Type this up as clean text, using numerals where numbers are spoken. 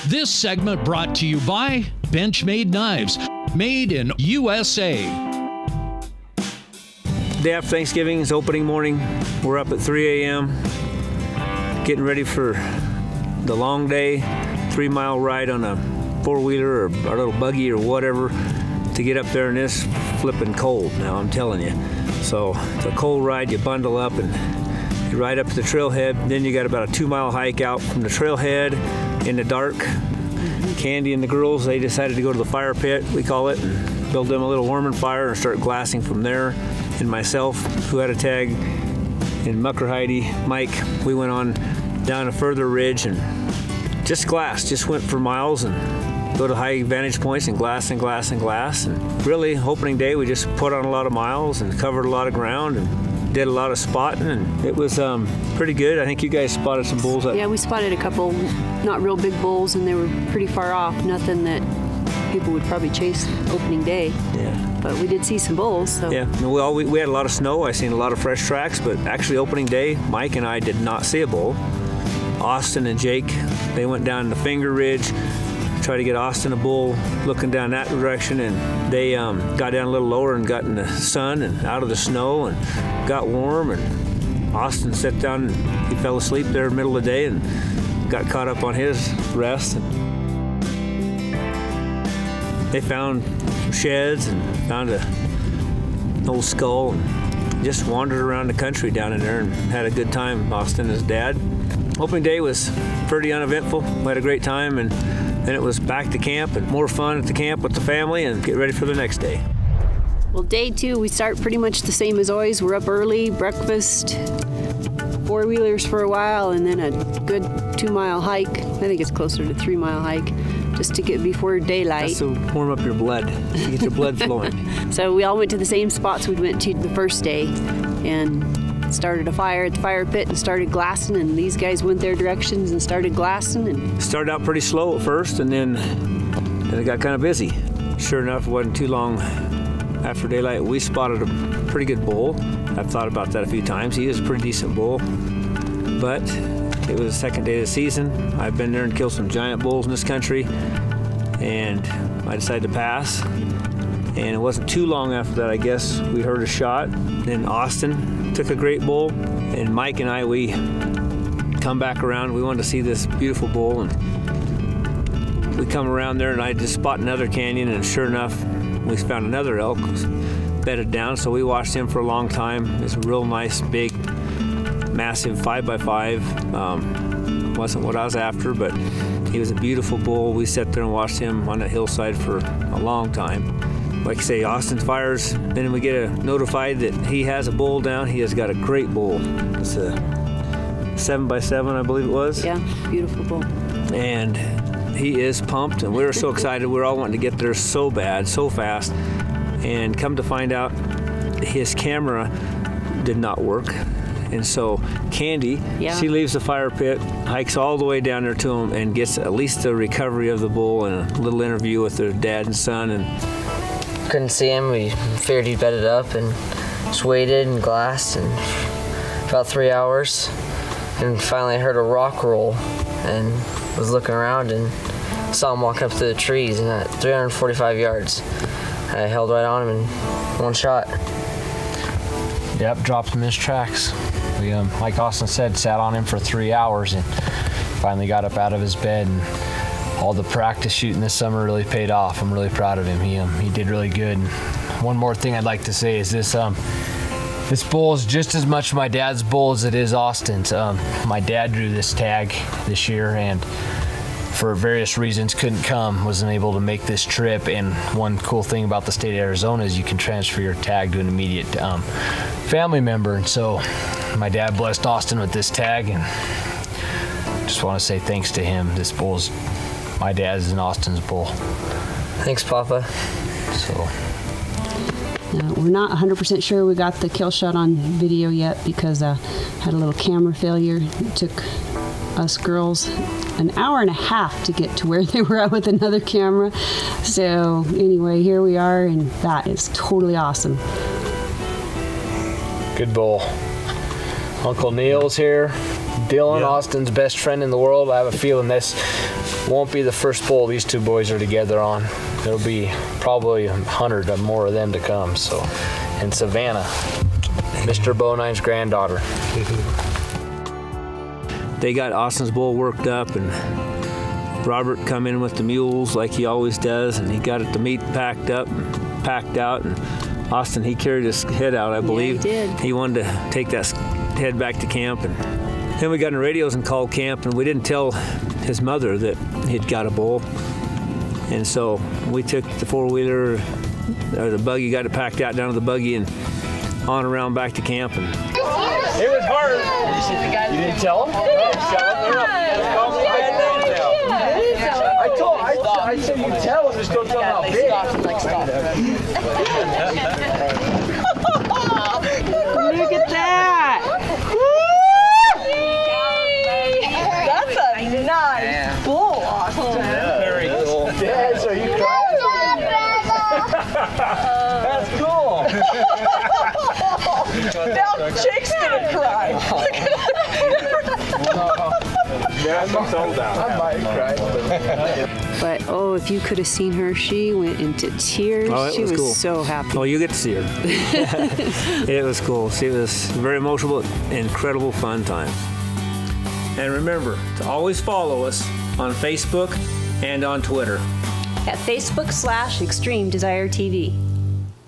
This segment brought to you by Benchmade Knives, made in USA. Day after Thanksgiving is opening morning. We're up at 3 a.m. getting ready for the long day, 3-mile ride on a four-wheeler or our little buggy or whatever to get up there in this flipping cold. Now I'm telling you. So it's a cold ride. You bundle up and you ride up to the trailhead. Then you got about a 2-mile hike out from the trailhead in the dark. Candy and the girls, they decided to go to the fire pit, we call it, and build them a little warming fire and start glassing from there. And myself, who had a tag, and Mucker Heidi, Mike, we went on down a further ridge and just glassed, just went for miles and go to high vantage points and glass and glass and glass. And really, opening day, we just put on a lot of miles and covered a lot of ground and did a lot of spotting, and it was pretty good. I think you guys spotted some bulls. Yeah, we spotted a couple not real big bulls, and they were pretty far off. Nothing that people would probably chase opening day. Yeah. But we did see some bulls. So. Yeah. Well, we had a lot of snow. I seen a lot of fresh tracks, but actually opening day, Mike and I did not see a bull. Austin and Jake, they went down the Finger Ridge, tried to get Austin a bull looking down that direction, and they got down a little lower and got in the sun and out of the snow and got warm, and Austin sat down and he fell asleep there in the middle of the day and got caught up on his rest. And they found some sheds and found an old skull and just wandered around the country down in there and had a good time, Austin and his dad. Opening day was pretty uneventful. We had a great time, and then it was back to camp and more fun at the camp with the family and get ready for the next day. Well, day 2, we start pretty much the same as always. We're up early, breakfast, four-wheelers for a while, and then a good 2-mile hike. I think it's closer to 3-mile hike, just to get before daylight. That's to warm up your blood, to get your blood flowing. So we all went to the same spots we went to the first day, and started a fire at the fire pit and started glassing, and these guys went their directions and started glassing. And started out pretty slow at first, and then it got kind of busy. Sure enough, it wasn't too long after daylight, we spotted a pretty good bull. I've thought about that a few times. He is a pretty decent bull, but it was the second day of the season. I've been there and killed some giant bulls in this country, and I decided to pass. And it wasn't too long after that, I guess, we heard a shot. Then Austin took a great bull, and Mike and I, we come back around. We wanted to see this beautiful bull, and we come around there, and I just spot another canyon, and sure enough, we found another elk bedded down. So we watched him for a long time. It's a real nice, big, massive 5x5. Wasn't what I was after, but he was a beautiful bull. We sat there and watched him on that hillside for a long time. Like I say, Austin fires, then we get notified that he has a bull down. He has got a great bull. It's a 7x7, I believe it was. yeah, beautiful bull. And he is pumped, and we were so excited. We were all wanting to get there so bad, so fast. And come to find out, his camera did not work. And so Candy, she leaves the fire pit, hikes all the way down there to him, and gets at least a recovery of the bull and a little interview with their dad and son. And couldn't see him. We figured he'd bedded up and just waited and glassed, and about 3 hours, and finally I heard a rock roll and was looking around and saw him walk up to the trees, and at 345 yards I held right on him in one shot. Yep, dropped him in his tracks. We, like Austin said, sat on him for 3 hours and finally got up out of his bed, and all the practice shooting this summer really paid off. I'm really proud of him. He did really good. And one more thing I'd like to say is this bull is just as much my dad's bull as it is Austin's. My dad drew this tag this year, and for various reasons couldn't come, wasn't able to make this trip. And one cool thing about the state of Arizona is you can transfer your tag to an immediate family member. And so my dad blessed Austin with this tag, and just want to say thanks to him. This bull's my dad's and Austin's bull. Thanks, Papa. So We're not 100% sure we got the kill shot on video yet because had a little camera failure. It took us girls an hour and a half to get to where they were at with another camera. So anyway, here we are, and that is totally awesome. good bull. Uncle Neil's here, Dylan, Yeah. Austin's best friend in the world. I have a feeling this won't be the first bull these two boys are together on. There'll be probably 100 or more of them to come. So, and Savannah, Mr. Bonine's granddaughter. They got Austin's bull worked up, and Robert come in with the mules like he always does, and he got the meat packed up, and packed out, and Austin, he carried his head out, I believe. he did. He wanted to take that head back to camp, and then we got in the radios and called camp, and we didn't tell his mother that he'd got a bull. And so we took the four-wheeler, or the buggy, got it packed out down to the buggy and on around back to camp. And It was hard. You didn't tell him? I said you tell him, just don't tell him how big. Look at that! That's a nice bull, Austin. Very cool. Dad, so you crying? That's cool. Now Jake's gonna cry. I might cry. But oh, if you could have seen her, she went into tears. Oh, it She was was cool. so happy. oh, you get to see her. It was cool. She was very emotional, incredible fun time. And remember to always follow us on Facebook and on Twitter. At Facebook/Extreme Desire TV.